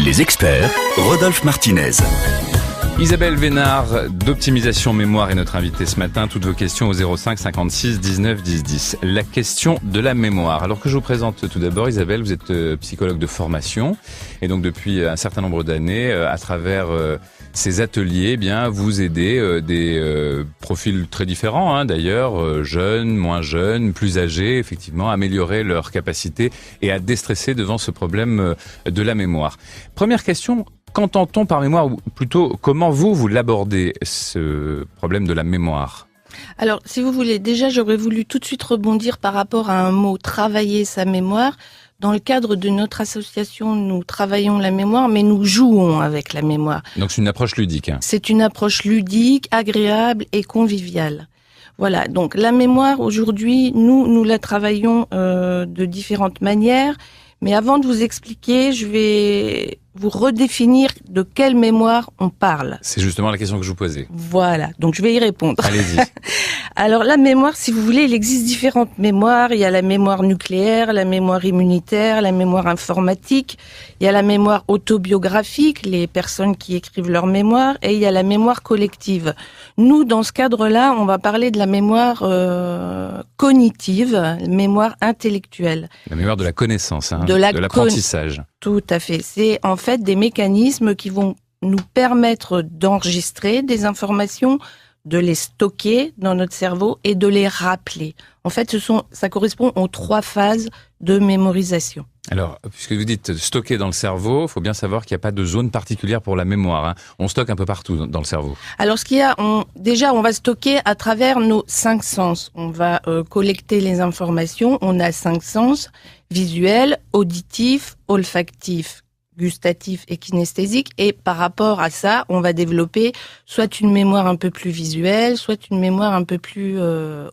Les experts, Rodolphe Martinez. Isabelle Vénard d'Optimisation Mémoire est notre invitée ce matin. Toutes vos questions au 05 56 19 10 10. La question de la mémoire. Alors que je vous présente tout d'abord, Isabelle, vous êtes psychologue de formation et donc depuis un certain nombre d'années, à travers ces ateliers, vous aidez des profils très différents, d'ailleurs, jeunes, moins jeunes, plus âgés, effectivement, à améliorer leurs capacités et à déstresser devant ce problème de la mémoire. Première question. Qu'entend-on par mémoire, ou plutôt comment vous l'abordez, ce problème de la mémoire ? Alors, si vous voulez, déjà j'aurais voulu tout de suite rebondir par rapport à un mot, travailler sa mémoire. Dans le cadre de notre association, nous travaillons la mémoire, mais nous jouons avec la mémoire. Donc c'est une approche ludique. C'est une approche ludique, agréable et conviviale. Voilà, donc la mémoire, aujourd'hui, nous la travaillons de différentes manières. Mais avant de vous expliquer, je vais vous redéfinir de quelle mémoire on parle. C'est justement la question que je vous posais. Voilà, donc je vais y répondre. Allez-y. Alors la mémoire, si vous voulez, il existe différentes mémoires. Il y a la mémoire nucléaire, la mémoire immunitaire, la mémoire informatique. Il y a la mémoire autobiographique, les personnes qui écrivent leur mémoire. Et il y a la mémoire collective. Nous, dans ce cadre-là, on va parler de la mémoire cognitive, mémoire intellectuelle. La mémoire de la connaissance, de l'apprentissage. Tout à fait. C'est en fait des mécanismes qui vont nous permettre d'enregistrer des informations, de les stocker dans notre cerveau et de les rappeler. En fait, ça correspond aux 3 phases de mémorisation. Alors, puisque vous dites stocker dans le cerveau, il faut bien savoir qu'il n'y a pas de zone particulière pour la mémoire. On stocke un peu partout dans le cerveau. Alors, ce qu'il y a, déjà, on va stocker à travers nos 5 sens. On va collecter les informations. On a 5 sens: visuel, auditif, olfactif, gustatif et kinesthésique, et par rapport à ça, on va développer soit une mémoire un peu plus visuelle, soit une mémoire un peu plus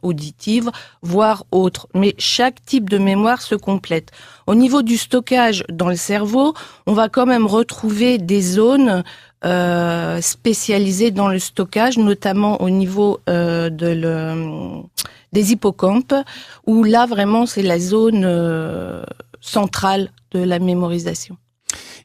auditive, voire autre. Mais chaque type de mémoire se complète. Au niveau du stockage dans le cerveau, on va quand même retrouver des zones spécialisées dans le stockage, notamment au niveau des hippocampes, où là vraiment c'est la zone centrale de la mémorisation.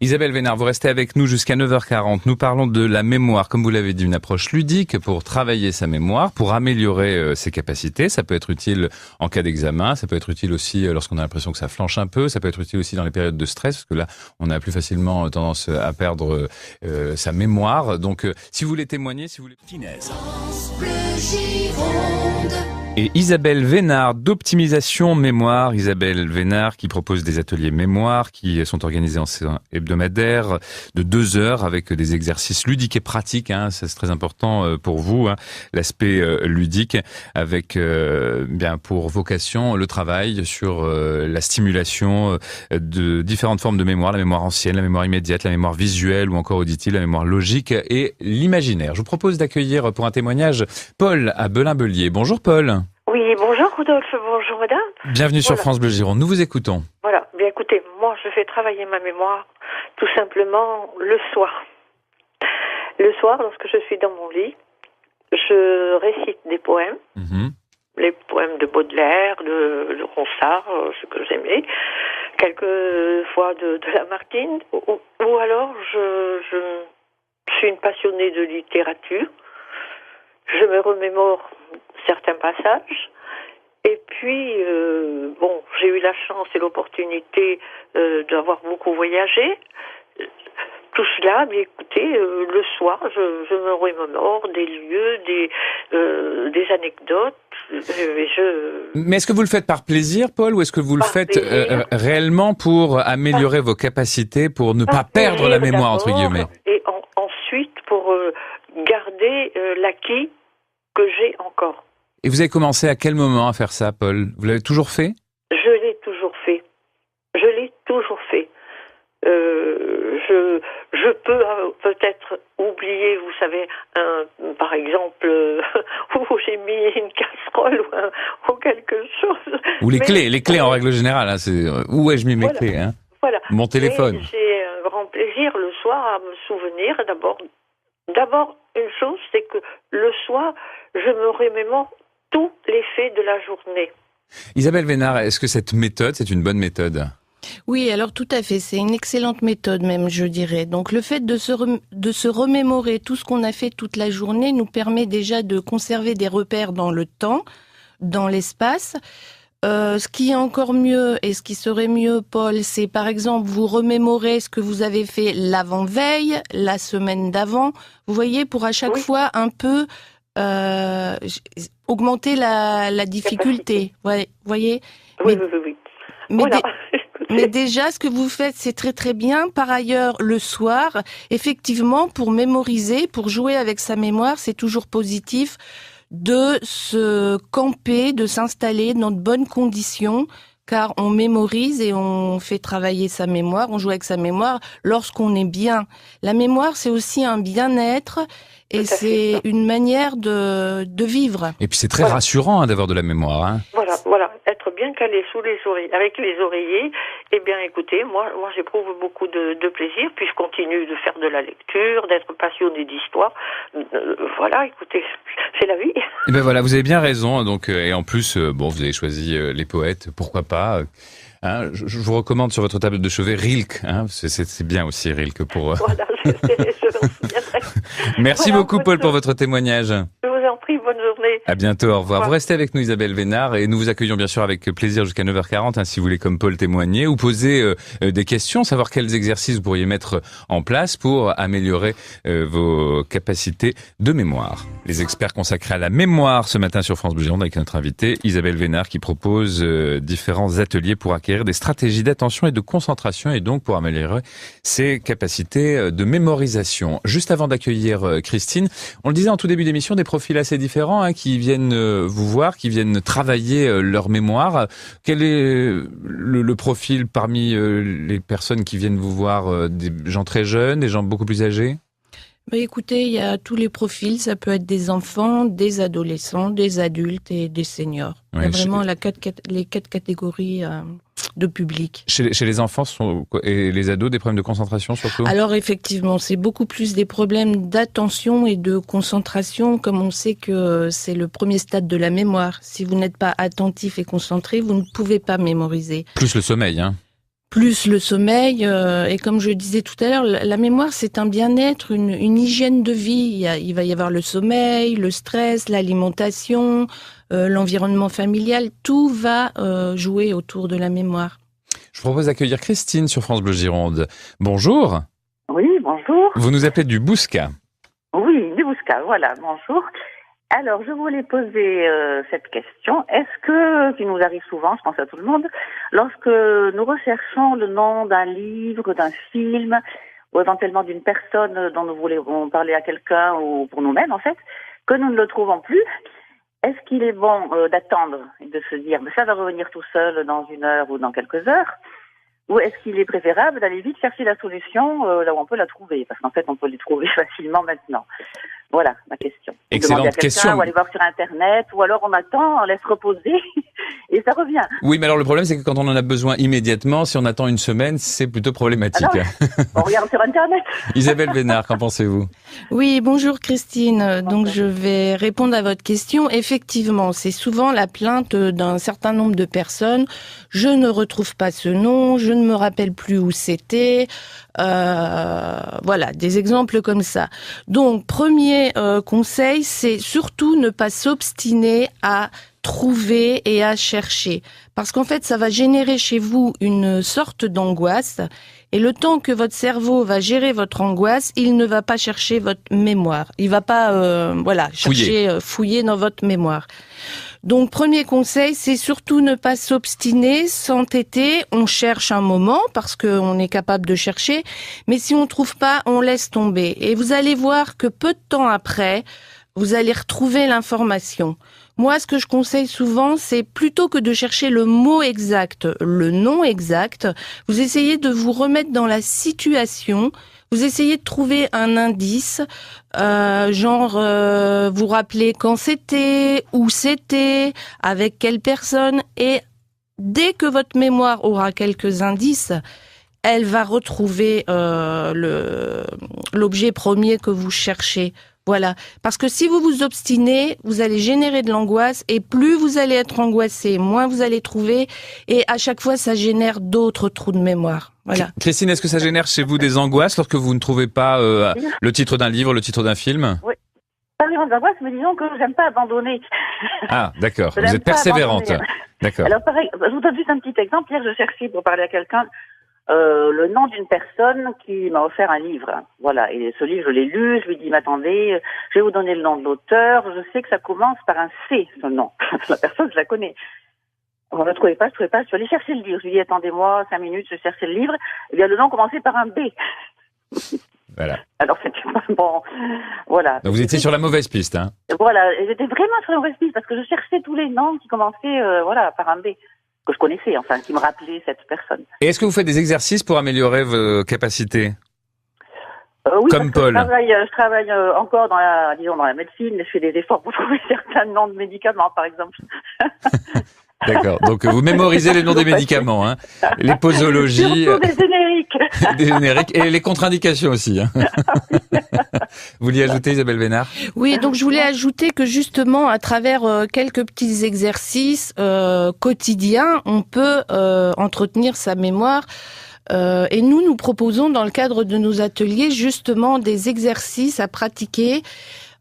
Isabelle Vénard, vous restez avec nous jusqu'à 9h40. Nous parlons de la mémoire, comme vous l'avez dit, une approche ludique pour travailler sa mémoire, pour améliorer ses capacités. Ça peut être utile en cas d'examen, ça peut être utile aussi lorsqu'on a l'impression que ça flanche un peu, ça peut être utile aussi dans les périodes de stress, parce que là, on a plus facilement tendance à perdre sa mémoire. Donc, si vous voulez témoigner, si vous voulez... Et Isabelle Vénard d'Optimisation Mémoire. Isabelle Vénard qui propose des ateliers mémoire qui sont organisés en séance hebdomadaire de 2 heures avec des exercices ludiques et pratiques. Ça c'est très important pour vous, l'aspect ludique, avec pour vocation le travail sur la stimulation de différentes formes de mémoire, la mémoire ancienne, la mémoire immédiate, la mémoire visuelle ou encore auditive, la mémoire logique et l'imaginaire. Je vous propose d'accueillir pour un témoignage Paul à Belin-Bellier. Bonjour Paul. Oui, bonjour Rodolphe, bonjour madame. Bienvenue sur France Bleu Gironde, nous vous écoutons. Voilà, bien écoutez, moi je fais travailler ma mémoire tout simplement le soir. Le soir, lorsque je suis dans mon lit, je récite des poèmes, les poèmes de Baudelaire, de Ronsard, ce que j'aimais, quelquefois de Lamartine, ou alors je suis une passionnée de littérature. Je me remémore certains passages. Et puis, j'ai eu la chance et l'opportunité d'avoir beaucoup voyagé. Tout cela, écoutez, le soir, je me remémore des lieux, des anecdotes. Mais est-ce que vous le faites par plaisir, Paul, ou est-ce que vous le faites réellement pour améliorer vos capacités, pour ne pas perdre la mémoire, entre guillemets ? Et ensuite, pour garder l'acquis que j'ai encore. Et vous avez commencé à quel moment à faire ça, Paul ? Vous l'avez toujours fait ? Je l'ai toujours fait. Je l'ai toujours fait. Je peux peut-être oublier, vous savez, par exemple, où j'ai mis une casserole ou quelque chose. Ou les clés en règle générale. C'est où ai-je mis mes clés ? Voilà. Mon téléphone. Mais j'ai un grand plaisir le soir à me souvenir D'abord, une chose, c'est que le soir, je me remémore tous les faits de la journée. Isabelle Vénard, est-ce que cette méthode, c'est une bonne méthode ? Oui, alors tout à fait. C'est une excellente méthode même, je dirais. Donc le fait de se remémorer tout ce qu'on a fait toute la journée nous permet déjà de conserver des repères dans le temps, dans l'espace. Ce qui est encore mieux et ce qui serait mieux, Paul, c'est par exemple vous remémorer ce que vous avez fait l'avant-veille, la semaine d'avant. Vous voyez, pour à chaque fois un peu augmenter la difficulté. Ouais, voyez. Oui. Mais, voilà. Mais déjà, ce que vous faites, c'est très très bien. Par ailleurs, le soir, effectivement, pour mémoriser, pour jouer avec sa mémoire, c'est toujours positif de se camper, de s'installer dans de bonnes conditions, car on mémorise et on fait travailler sa mémoire, on joue avec sa mémoire lorsqu'on est bien. La mémoire, c'est aussi un bien-être et c'est une manière de vivre. Et puis c'est très rassurant d'avoir de la mémoire. Hein. Voilà, être bien calé sous les oreillers, avec les oreillers. Eh bien, écoutez, moi j'éprouve beaucoup de plaisir, puis je continue de faire de la lecture, d'être passionné d'histoire. Voilà, écoutez, c'est la vie. Et ben voilà, vous avez bien raison. Donc, et en plus, vous avez choisi les poètes, pourquoi pas. Hein, je vous recommande sur votre table de chevet Rilke. Hein, c'est bien aussi Rilke pour. Voilà, je m'en souviendrai. Merci beaucoup, Paul, pour votre témoignage. Je vous en prie, bonne journée. À bientôt, au revoir. Vous restez avec nous, Isabelle Vénard, et nous vous accueillons bien sûr avec plaisir jusqu'à 9h40, hein, si vous voulez, comme Paul, témoigner ou poser des questions, savoir quels exercices vous pourriez mettre en place pour améliorer vos capacités de mémoire. Les experts consacrés à la mémoire ce matin sur France Bleu Gironde avec notre invitée Isabelle Vénard qui propose différents ateliers pour acquérir des stratégies d'attention et de concentration et donc pour améliorer ses capacités de mémorisation. Juste avant d'accueillir Christine, on le disait en tout début d'émission, des profils assez différents hein, qui viennent vous voir, qui viennent travailler leur mémoire. Quel est le profil parmi les personnes qui viennent vous voir, des gens très jeunes, des gens beaucoup plus âgés ? Écoutez, il y a tous les profils, ça peut être des enfants, des adolescents, des adultes et des seniors. Il y a vraiment les quatre catégories de public. Chez les enfants et les ados, des problèmes de concentration surtout ? Alors effectivement, c'est beaucoup plus des problèmes d'attention et de concentration, comme on sait que c'est le premier stade de la mémoire. Si vous n'êtes pas attentif et concentré, vous ne pouvez pas mémoriser. Plus le sommeil, hein ? Plus le sommeil, et comme je disais tout à l'heure, la mémoire c'est un bien-être, une hygiène de vie. Il va y avoir le sommeil, le stress, l'alimentation, l'environnement familial, tout va jouer autour de la mémoire. Je vous propose d'accueillir Christine sur France Bleu Gironde. Bonjour. Oui, bonjour. Vous nous appelez du Bouscat. Oui, du Bouscat, voilà, bonjour. Alors, je voulais poser cette question. Est-ce que, qui nous arrive souvent, je pense à tout le monde, lorsque nous recherchons le nom d'un livre, d'un film, ou éventuellement d'une personne dont nous voulons parler à quelqu'un ou pour nous-mêmes, en fait, que nous ne le trouvons plus, est-ce qu'il est bon d'attendre et de se dire « ça va revenir tout seul dans 1 heure ou dans quelques heures » ou est-ce qu'il est préférable d'aller vite chercher la solution là où on peut la trouver? Parce qu'en fait, on peut les trouver facilement maintenant. Voilà ma question. Excellente question. Ou aller voir sur Internet, ou alors on attend, on laisse reposer et ça revient. Oui, mais alors le problème, c'est que quand on en a besoin immédiatement, si on attend 1 semaine, c'est plutôt problématique. On regarde sur Internet. Isabelle Vénard, qu'en pensez-vous? Oui, bonjour Christine. Donc je vais répondre à votre question. Effectivement, c'est souvent la plainte d'un certain nombre de personnes. Je ne retrouve pas ce nom, je ne me rappelle plus où c'était. Voilà, des exemples comme ça. Donc, premier conseil, c'est surtout ne pas s'obstiner à trouver et à chercher. Parce qu'en fait, ça va générer chez vous une sorte d'angoisse. Et le temps que votre cerveau va gérer votre angoisse, il ne va pas chercher votre mémoire. Il va pas, fouiller dans votre mémoire. Donc, premier conseil, c'est surtout ne pas s'obstiner, s'entêter. On cherche un moment parce qu'on est capable de chercher. Mais si on trouve pas, on laisse tomber. Et vous allez voir que peu de temps après, vous allez retrouver l'information. Moi, ce que je conseille souvent, c'est plutôt que de chercher le mot exact, le nom exact, vous essayez de vous remettre dans la situation. Vous essayez de trouver un indice, vous rappelez quand c'était, où c'était, avec quelle personne, et dès que votre mémoire aura quelques indices, elle va retrouver l'objet premier que vous cherchez. Voilà. Parce que si vous vous obstinez, vous allez générer de l'angoisse et plus vous allez être angoissé, moins vous allez trouver et à chaque fois, ça génère d'autres trous de mémoire. Voilà. Christine, est-ce que ça génère chez vous des angoisses lorsque vous ne trouvez pas le titre d'un livre, le titre d'un film? Oui. Pas vraiment d'angoisse, mais disons que j'aime pas abandonner. Ah, d'accord. Vous êtes persévérante. D'accord. Alors, pareil, je vous donne juste un petit exemple. Hier, je cherchais pour parler à quelqu'un le nom d'une personne qui m'a offert un livre. Voilà. Et ce livre, je l'ai lu. Je lui dis, mais attendez, je vais vous donner le nom de l'auteur. Je sais que ça commence par un C, ce nom. La personne, je la connais. On ne le trouvait pas, je suis allée chercher le livre. Je lui dis, attendez-moi 5 minutes, je cherchais le livre. Eh bien, le nom commençait par un B. Voilà. Alors, c'était pas bon. Voilà. Donc vous étiez sur la mauvaise piste, hein? Voilà. Et j'étais vraiment sur la mauvaise piste parce que je cherchais tous les noms qui commençaient, par un B. Que je connaissais, enfin, qui me rappelaient cette personne. Et est-ce que vous faites des exercices pour améliorer vos capacités? Oui, comme Paul. Je travaille encore dans la médecine, je fais des efforts pour trouver certains noms de médicaments, par exemple. D'accord. Donc vous mémorisez les noms des médicaments, hein. Les posologies. Surtout des génériques. Des génériques et les contre-indications aussi. Hein. Vous vouliez ajouter, Isabelle Vénard? Oui, donc je voulais ajouter que justement, à travers quelques petits exercices quotidiens, on peut entretenir sa mémoire. Et nous proposons dans le cadre de nos ateliers justement des exercices à pratiquer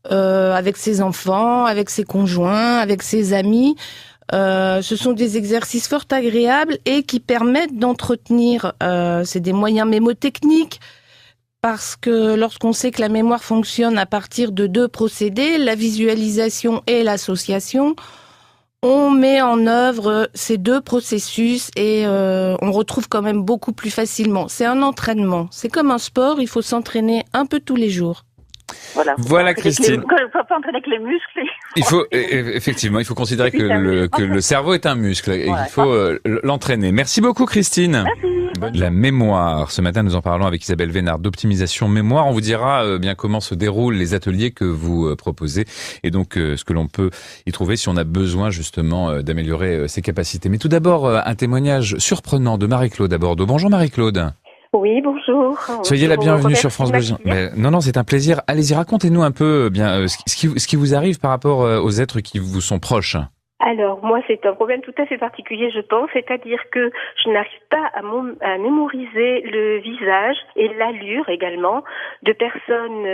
avec ses enfants, avec ses conjoints, avec ses amis. Ce sont des exercices fort agréables et qui permettent d'entretenir, c'est des moyens mémotechniques, parce que lorsqu'on sait que la mémoire fonctionne à partir de 2 procédés, la visualisation et l'association, on met en œuvre ces 2 processus et on retrouve quand même beaucoup plus facilement. C'est un entraînement, c'est comme un sport, il faut s'entraîner un peu tous les jours. Voilà Christine. Il faut pas entraîner avec les muscles. Il faut effectivement, il faut considérer que le cerveau est un muscle et il faut l'entraîner. Merci beaucoup Christine. Merci. La mémoire. Ce matin, nous en parlons avec Isabelle Vénard d'optimisation mémoire. On vous dira bien comment se déroulent les ateliers que vous proposez et donc ce que l'on peut y trouver si on a besoin justement d'améliorer ses capacités. Mais tout d'abord, un témoignage surprenant de Marie-Claude à Bordeaux. Bonjour Marie-Claude. Oui, bonjour. Soyez la bienvenue sur France Bleu. Non, c'est un plaisir. Allez-y, racontez-nous un peu ce qui vous arrive par rapport aux êtres qui vous sont proches. Alors, moi, c'est un problème tout à fait particulier, je pense, c'est-à-dire que je n'arrive pas à mémoriser le visage et l'allure également de personnes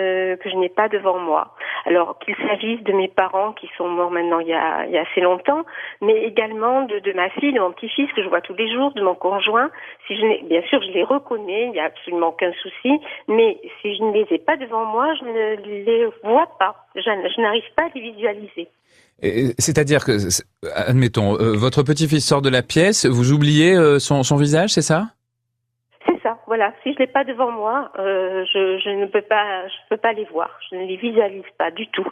que je n'ai pas devant moi. Alors, qu'il s'agisse de mes parents qui sont morts maintenant il y a assez longtemps, mais également de ma fille, de mon petit-fils que je vois tous les jours, de mon conjoint. Bien sûr, je les reconnais, il n'y a absolument aucun souci, mais si je ne les ai pas devant moi, je ne les vois pas. Je n'arrive pas à les visualiser. C'est-à-dire que, admettons, votre petit-fils sort de la pièce, vous oubliez son visage, c'est ça? C'est ça, voilà. Si je l'ai pas devant moi, je ne peux pas les voir. Je ne les visualise pas du tout.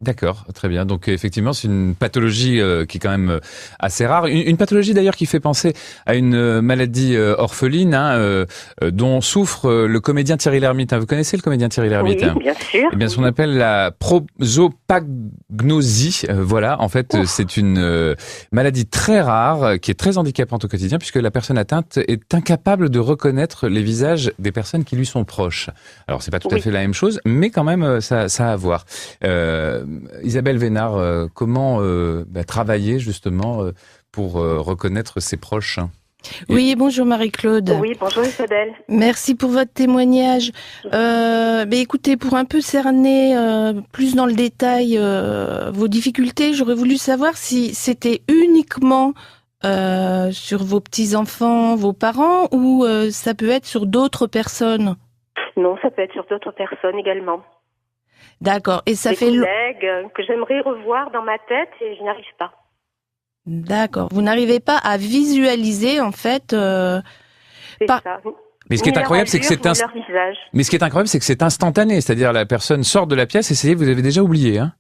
D'accord, très bien. Donc effectivement, c'est une pathologie qui est quand même assez rare. Une pathologie d'ailleurs qui fait penser à une maladie orpheline dont souffre le comédien Thierry Lhermitte. Vous connaissez le comédien Thierry Lhermitte? Oui, bien sûr. Eh bien, ce qu'on appelle la prosopagnosie. Voilà, en fait, c'est une maladie très rare qui est très handicapante au quotidien puisque la personne atteinte est incapable de reconnaître les visages des personnes qui lui sont proches. Alors, c'est pas tout à fait la même chose, mais quand même, ça a à voir. Isabelle Vénard, comment travailler justement pour reconnaître ses proches? Oui, bonjour Marie-Claude. Oui, bonjour Isabelle. Merci pour votre témoignage. Écoutez, pour un peu cerner plus dans le détail vos difficultés, j'aurais voulu savoir si c'était uniquement sur vos petits-enfants, vos parents, ou ça peut être sur d'autres personnes? Non, ça peut être sur d'autres personnes également. D'accord. Et ça des fait collègues que j'aimerais revoir dans ma tête et je n'y arrive pas. D'accord. Vous n'arrivez pas à visualiser en fait. C'est ça. Mais ce qui est incroyable, c'est que c'est instantané. C'est-à-dire la personne sort de la pièce et vous avez déjà oublié, hein?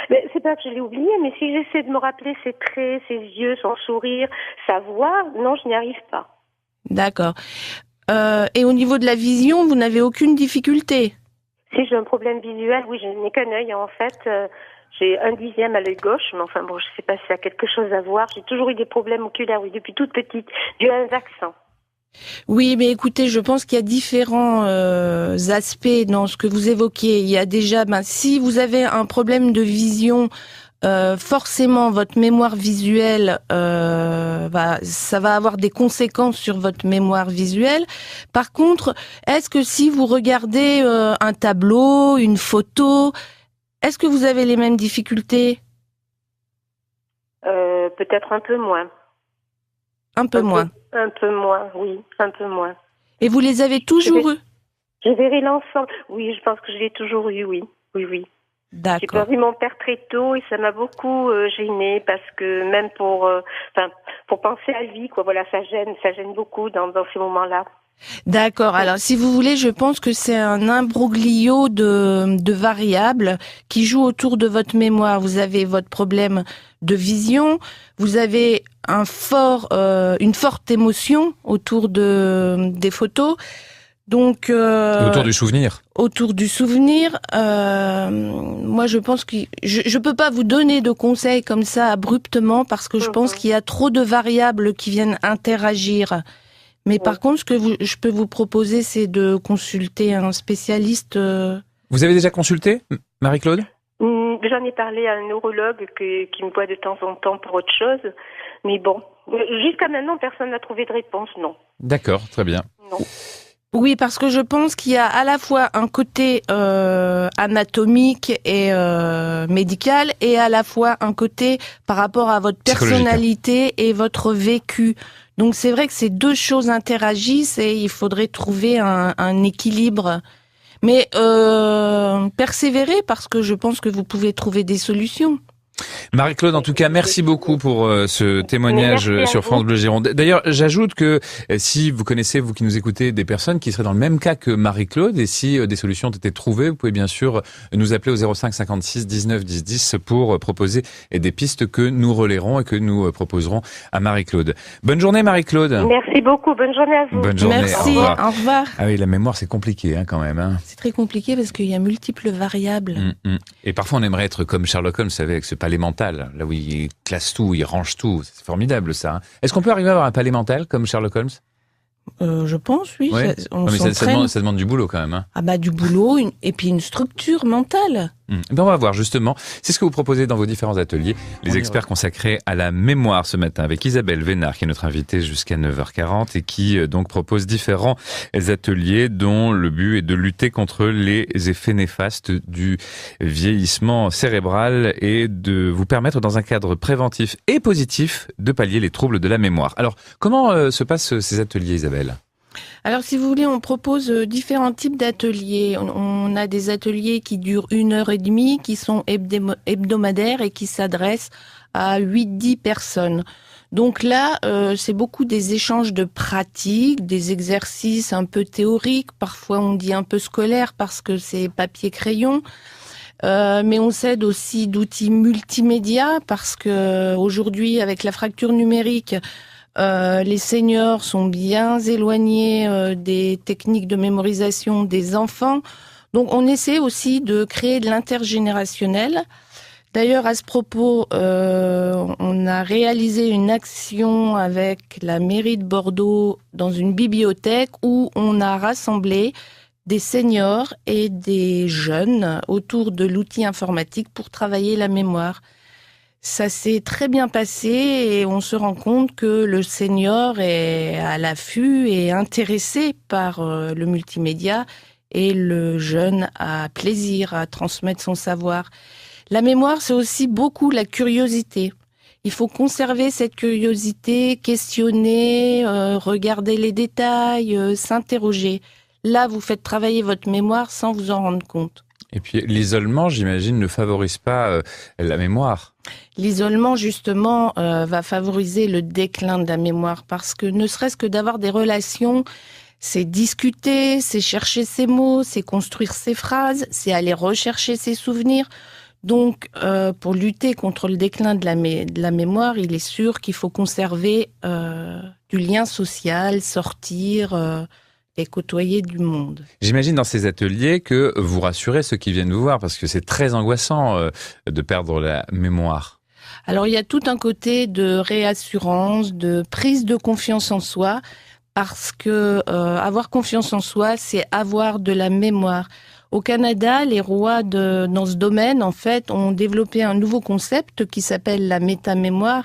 Mais c'est pas que je l'ai oublié, mais si j'essaie de me rappeler ses traits, ses yeux, son sourire, sa voix, non, je n'y arrive pas. D'accord. Et au niveau de la vision, vous n'avez aucune difficulté? Si j'ai un problème visuel, oui, je n'ai qu'un œil. En fait, j'ai 1/10 à l'œil gauche, mais enfin bon, je sais pas si ça a quelque chose à voir. J'ai toujours eu des problèmes oculaires, oui, depuis toute petite, dû à un vaccin. Oui, mais écoutez, je pense qu'il y a différents aspects dans ce que vous évoquiez. Il y a déjà, si vous avez un problème de vision, forcément votre mémoire visuelle, ça va avoir des conséquences sur votre mémoire visuelle. Par contre, est-ce que si vous regardez un tableau, une photo, est-ce que vous avez les mêmes difficultés? Peut-être un peu moins. Un peu moins. Un peu moins, oui, un peu moins. Et vous les avez toujours eus? Je verrai l'ensemble. Oui, je pense que je l'ai toujours eu, oui. Oui. D'accord. J'ai perdu mon père très tôt et ça m'a beaucoup gênée parce que même pour penser à lui, quoi, voilà, ça gêne beaucoup dans ces moments-là. D'accord. Alors, si vous voulez, je pense que c'est un imbroglio de variables qui jouent autour de votre mémoire. Vous avez votre problème de vision, vous avez une forte émotion autour des photos. Donc, autour du souvenir. Autour du souvenir, moi je pense que je peux pas vous donner de conseils comme ça abruptement parce que je pense qu'il y a trop de variables qui viennent interagir. Mais par contre, ce que je peux vous proposer, c'est de consulter un spécialiste. Vous avez déjà consulté, Marie-Claude? J'en ai parlé à un neurologue qui me voit de temps en temps pour autre chose. Mais bon, jusqu'à maintenant, personne n'a trouvé de réponse, non. D'accord, très bien. Non. Oui, parce que je pense qu'il y a à la fois un côté anatomique et médical et à la fois un côté par rapport à votre personnalité et votre vécu. Donc c'est vrai que ces deux choses interagissent et il faudrait trouver un équilibre. Mais persévérez parce que je pense que vous pouvez trouver des solutions. Marie-Claude, en tout cas, merci beaucoup pour ce témoignage sur France Bleu Gironde. D'ailleurs, j'ajoute que si vous connaissez, vous qui nous écoutez, des personnes qui seraient dans le même cas que Marie-Claude, et si des solutions ont été trouvées, vous pouvez bien sûr nous appeler au 05 56 19 10 10 pour proposer des pistes que nous relayerons et que nous proposerons à Marie-Claude. Bonne journée, Marie-Claude. Merci beaucoup. Bonne journée à vous. Bonne journée. Merci. Au revoir. Ah oui, la mémoire, c'est compliqué quand même. Hein. C'est très compliqué parce qu'il y a multiples variables. Et parfois, on aimerait être comme Sherlock Holmes, vous savez, avec ce palais mental, là où il classe tout, il range tout. C'est formidable, ça. Est-ce qu'on peut arriver à avoir un palais mental comme Sherlock Holmes? Je pense, oui. Ouais. Ça demande du boulot quand même. Hein. Ah bah du boulot et puis une structure mentale. Ben on va voir justement. C'est ce que vous proposez dans vos différents ateliers. Les experts consacrés à la mémoire ce matin avec Isabelle Vénard qui est notre invitée jusqu'à 9h40 et qui donc propose différents ateliers dont le but est de lutter contre les effets néfastes du vieillissement cérébral et de vous permettre dans un cadre préventif et positif de pallier les troubles de la mémoire. Alors comment se passent ces ateliers, Isabelle ? Alors, si vous voulez, on propose différents types d'ateliers. On a des ateliers qui durent 1h30, qui sont hebdomadaires et qui s'adressent à 8-10 personnes. Donc là, c'est beaucoup des échanges de pratiques, des exercices un peu théoriques, parfois on dit un peu scolaires parce que c'est papier-crayon. Mais on s'aide aussi d'outils multimédia parce que aujourd'hui, avec la fracture numérique, les seniors sont bien éloignés des techniques de mémorisation des enfants. Donc on essaie aussi de créer de l'intergénérationnel. D'ailleurs, à ce propos, on a réalisé une action avec la mairie de Bordeaux dans une bibliothèque où on a rassemblé des seniors et des jeunes autour de l'outil informatique pour travailler la mémoire. Ça s'est très bien passé et on se rend compte que le senior est à l'affût et intéressé par le multimédia et le jeune a plaisir à transmettre son savoir. La mémoire, c'est aussi beaucoup la curiosité. Il faut conserver cette curiosité, questionner, regarder les détails, s'interroger. Là, vous faites travailler votre mémoire sans vous en rendre compte. Et puis l'isolement, j'imagine, ne favorise pas la mémoire. L'isolement, justement, va favoriser le déclin de la mémoire parce que ne serait-ce que d'avoir des relations, c'est discuter, c'est chercher ses mots, c'est construire ses phrases, c'est aller rechercher ses souvenirs. Donc, pour lutter contre le déclin de la mémoire, il est sûr qu'il faut conserver du lien social, sortir et côtoyer du monde. J'imagine dans ces ateliers que vous rassurez ceux qui viennent vous voir parce que c'est très angoissant de perdre la mémoire. Alors, il y a tout un côté de réassurance, de prise de confiance en soi, parce que avoir confiance en soi, c'est avoir de la mémoire. Au Canada, les rois dans ce domaine, en fait, ont développé un nouveau concept qui s'appelle la métamémoire,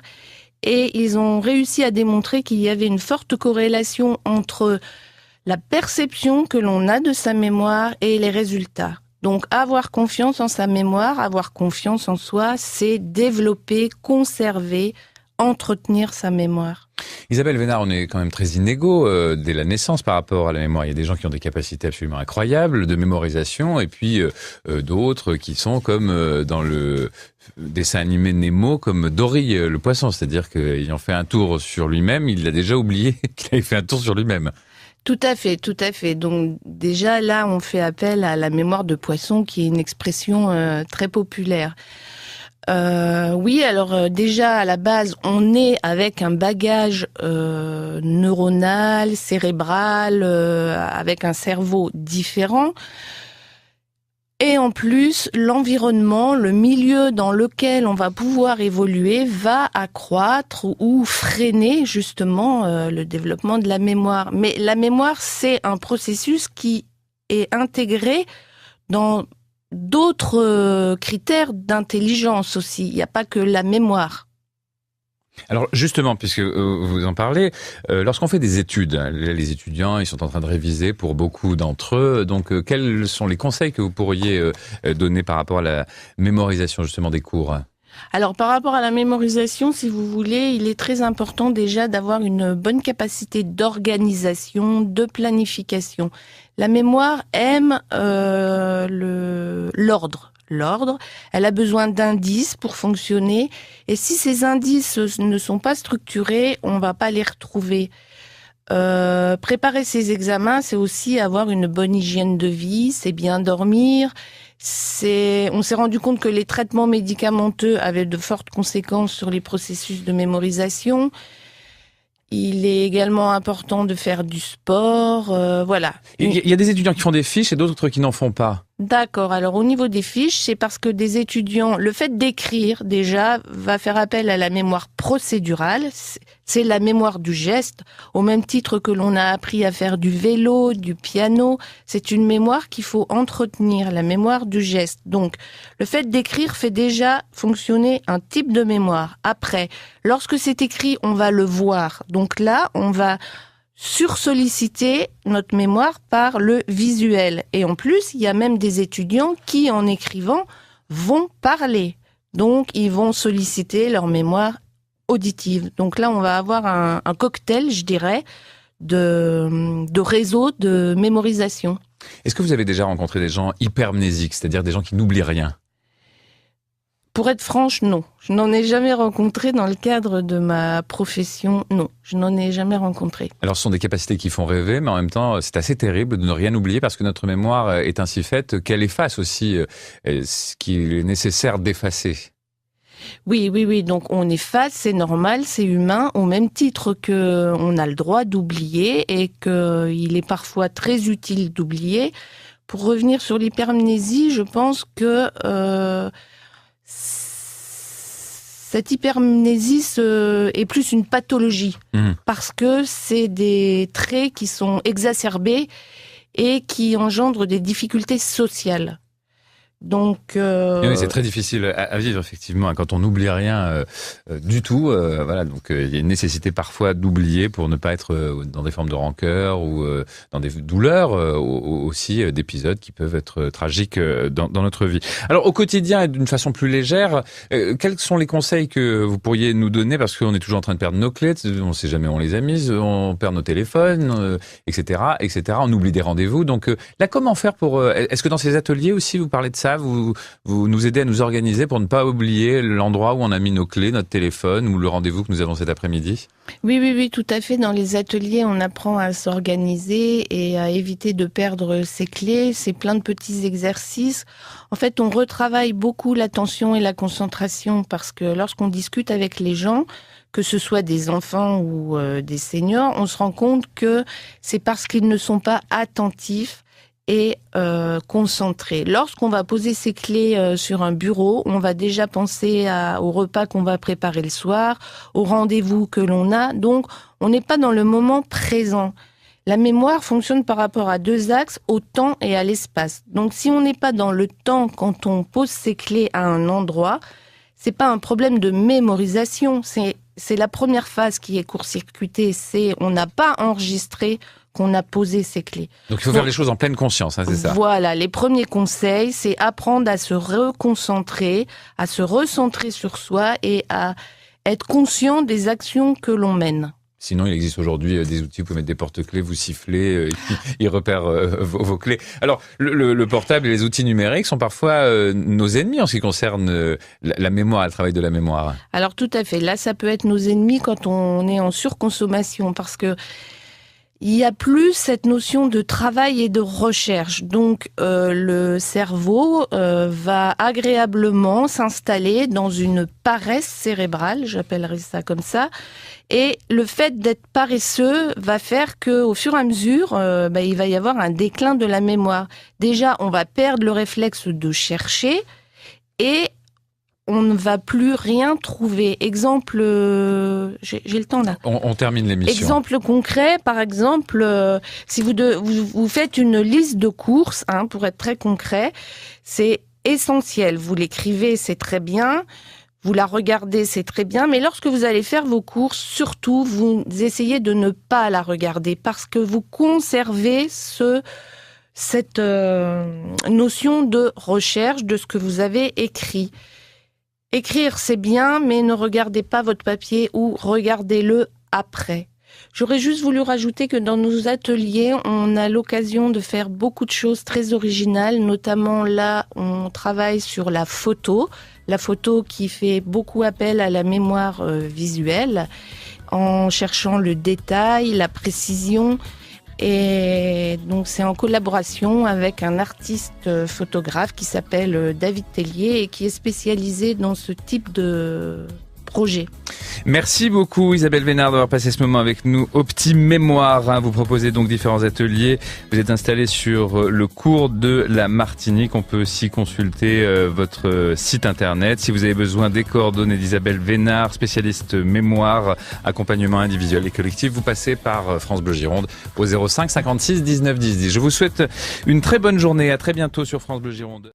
et ils ont réussi à démontrer qu'il y avait une forte corrélation entre la perception que l'on a de sa mémoire et les résultats. Donc, avoir confiance en sa mémoire, avoir confiance en soi, c'est développer, conserver, entretenir sa mémoire. Isabelle Vénard, on est quand même très inégaux dès la naissance par rapport à la mémoire. Il y a des gens qui ont des capacités absolument incroyables de mémorisation, et puis d'autres qui sont comme dans le dessin animé Nemo, comme Dory le poisson, c'est-à-dire qu'ayant fait un tour sur lui-même, il a déjà oublié qu'il avait fait un tour sur lui-même. Tout à fait, tout à fait. Donc déjà là, on fait appel à la mémoire de poisson, qui est une expression très populaire. Oui, alors déjà à la base, on est avec un bagage neuronal, cérébral, avec un cerveau différent. Et en plus, l'environnement, le milieu dans lequel on va pouvoir évoluer va accroître ou freiner justement le développement de la mémoire. Mais la mémoire, c'est un processus qui est intégré dans d'autres critères d'intelligence aussi. Il n'y a pas que la mémoire. Alors justement, puisque vous en parlez, lorsqu'on fait des études, les étudiants, ils sont en train de réviser pour beaucoup d'entre eux. Donc, quels sont les conseils que vous pourriez donner par rapport à la mémorisation justement des cours ? Alors, par rapport à la mémorisation, si vous voulez, il est très important déjà d'avoir une bonne capacité d'organisation, de planification. La mémoire aime l'ordre. Elle a besoin d'indices pour fonctionner. Et si ces indices ne sont pas structurés, on va pas les retrouver. Préparer ses examens, c'est aussi avoir une bonne hygiène de vie, c'est bien dormir. On s'est rendu compte que les traitements médicamenteux avaient de fortes conséquences sur les processus de mémorisation. Il est également important de faire du sport, voilà. Il y a des étudiants qui font des fiches et d'autres qui n'en font pas. D'accord. Alors, au niveau des fiches, c'est parce que des étudiants, le fait d'écrire, déjà, va faire appel à la mémoire procédurale. C'est la mémoire du geste. Au même titre que l'on a appris à faire du vélo, du piano. C'est une mémoire qu'il faut entretenir, la mémoire du geste. Donc, le fait d'écrire fait déjà fonctionner un type de mémoire. Après, lorsque c'est écrit, on va le voir. Donc là, on va sursolliciter notre mémoire par le visuel. Et en plus, il y a même des étudiants qui, en écrivant, vont parler. Donc, ils vont solliciter leur mémoire auditive. Donc là, on va avoir un cocktail, je dirais, de réseaux de mémorisation. Est-ce que vous avez déjà rencontré des gens hypermnésiques, c'est-à-dire des gens qui n'oublient rien ? Pour être franche, non. Je n'en ai jamais rencontré dans le cadre de ma profession. Non, je n'en ai jamais rencontré. Alors, ce sont des capacités qui font rêver, mais en même temps, c'est assez terrible de ne rien oublier parce que notre mémoire est ainsi faite qu'elle efface aussi ce qu'il est nécessaire d'effacer. Oui. Donc, on efface, c'est normal, c'est humain, au même titre que on a le droit d'oublier et qu'il est parfois très utile d'oublier. Pour revenir sur l'hypermnésie, je pense que cette hypermnésie est plus une pathologie parce que c'est des traits qui sont exacerbés et qui engendrent des difficultés sociales. Donc, oui, c'est très difficile à vivre effectivement quand on n'oublie rien du tout. Voilà, donc il y a une nécessité parfois d'oublier pour ne pas être dans des formes de rancœur ou dans des douleurs aussi d'épisodes qui peuvent être tragiques dans notre vie. Alors au quotidien et d'une façon plus légère, quels sont les conseils que vous pourriez nous donner parce qu'on est toujours en train de perdre nos clés, on ne sait jamais où on les a mises, on perd nos téléphones, etc. On oublie des rendez-vous. Donc là, comment faire pour est-ce que dans ces ateliers aussi vous parlez de ça? Vous nous aidez à nous organiser pour ne pas oublier l'endroit où on a mis nos clés, notre téléphone ou le rendez-vous que nous avons cet après-midi? Oui, tout à fait. Dans les ateliers, on apprend à s'organiser et à éviter de perdre ses clés. C'est plein de petits exercices. En fait, on retravaille beaucoup l'attention et la concentration parce que lorsqu'on discute avec les gens, que ce soit des enfants ou des seniors, on se rend compte que c'est parce qu'ils ne sont pas attentifs et concentré. Lorsqu'on va poser ses clés sur un bureau, on va déjà penser au repas qu'on va préparer le soir, au rendez-vous que l'on a. Donc, on n'est pas dans le moment présent. La mémoire fonctionne par rapport à 2 axes, au temps et à l'espace. Donc, si on n'est pas dans le temps quand on pose ses clés à un endroit, c'est pas un problème de mémorisation. C'est la première phase qui est court-circuitée. On n'a pas enregistré qu'on a posé ses clés. Donc il faut faire les choses en pleine conscience, hein, c'est ça? Voilà, les premiers conseils, c'est apprendre à se reconcentrer, à se recentrer sur soi et à être conscient des actions que l'on mène. Sinon, il existe aujourd'hui des outils, vous pouvez mettre des porte-clés, vous sifflez, il repère vos clés. Alors, le portable et les outils numériques sont parfois nos ennemis en ce qui concerne la mémoire, le travail de la mémoire. Alors tout à fait, là ça peut être nos ennemis quand on est en surconsommation, parce que il y a plus cette notion de travail et de recherche. Donc, le cerveau va agréablement s'installer dans une paresse cérébrale, j'appellerais ça comme ça. Et le fait d'être paresseux va faire que, au fur et à mesure, il va y avoir un déclin de la mémoire. Déjà, on va perdre le réflexe de chercher et on ne va plus rien trouver. Exemple, j'ai le temps là. On termine l'émission. Exemple concret, par exemple, si vous faites une liste de courses, pour être très concret, c'est essentiel. Vous l'écrivez, c'est très bien. Vous la regardez, c'est très bien. Mais lorsque vous allez faire vos courses, surtout, vous essayez de ne pas la regarder parce que vous conservez cette notion de recherche de ce que vous avez écrit. Écrire, c'est bien, mais ne regardez pas votre papier ou regardez-le après. J'aurais juste voulu rajouter que dans nos ateliers, on a l'occasion de faire beaucoup de choses très originales. Notamment là, on travaille sur la photo qui fait beaucoup appel à la mémoire visuelle, en cherchant le détail, la précision. Et donc c'est en collaboration avec un artiste photographe qui s'appelle David Tellier et qui est spécialisé dans ce type de projet. Merci beaucoup Isabelle Vénard d'avoir passé ce moment avec nous. Opti Mémoire, vous proposez donc différents ateliers. Vous êtes installé sur le cours de la Martinique. On peut aussi consulter votre site internet. Si vous avez besoin des coordonnées d'Isabelle Vénard, spécialiste mémoire, accompagnement individuel et collectif, vous passez par France Bleu Gironde au 05 56 19 10 10. Je vous souhaite une très bonne journée. À très bientôt sur France Bleu Gironde.